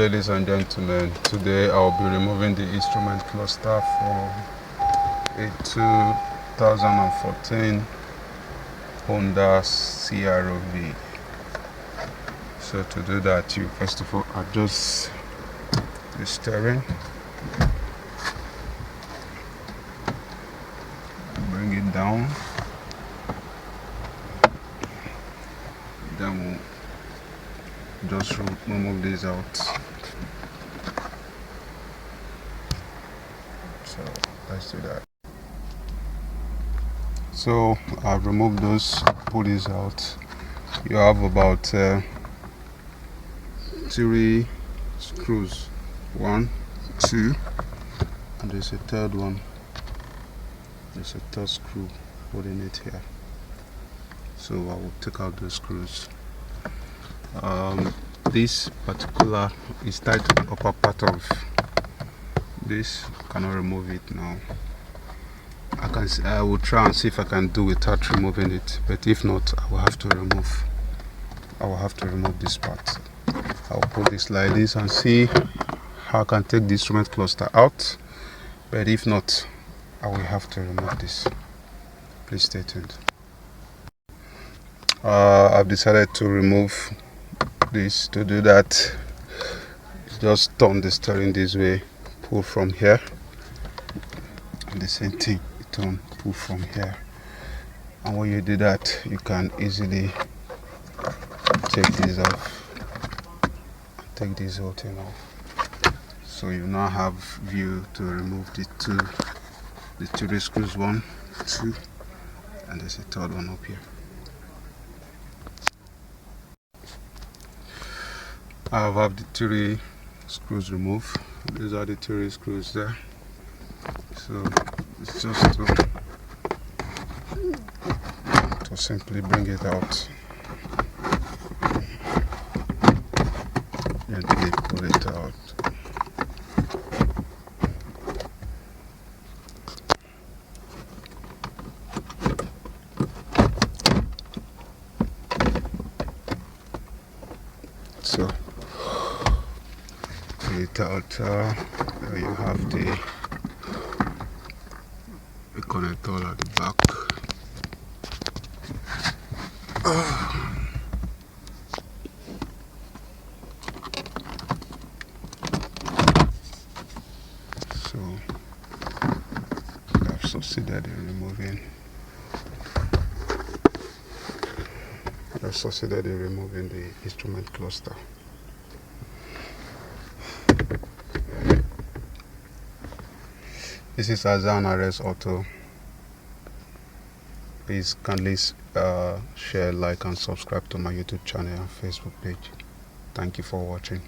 ladies and gentlemen, today I'll be removing the instrument cluster for a 2014 Honda CR-V. So to do that, you first of all adjust the steering, bring it down, then we'll just remove this out. So let's do that. So I've removed those pulleys out. You have about 3 screws, 1, 2, and there's a third one. There's a third screw holding it here. So I will take out the screws. This particular is tied to the upper part of this. Cannot remove it now. I will try and see if I can do without removing it, but if not, I will have to remove this part. I will put this like this and see how I can take the instrument cluster out, but if not, I will have to remove this. Please stay tuned. I've decided to remove this. To do that, just turn the steering this way, pull from here, and the same thing, turn, pull from here. And when you do that, you can easily take this off, take this whole thing off. So you now have view to remove the two screws, 1, 2, and there's a third one up here. I have the 3 screws removed. These are the 3 screws there. So it's just to simply bring it out and pull it out. So it out. You have the connector at the back. So I've succeeded in removing the instrument cluster. This is Azan RS Auto. Please kindly share, like, and subscribe to my YouTube channel and Facebook page. Thank you for watching.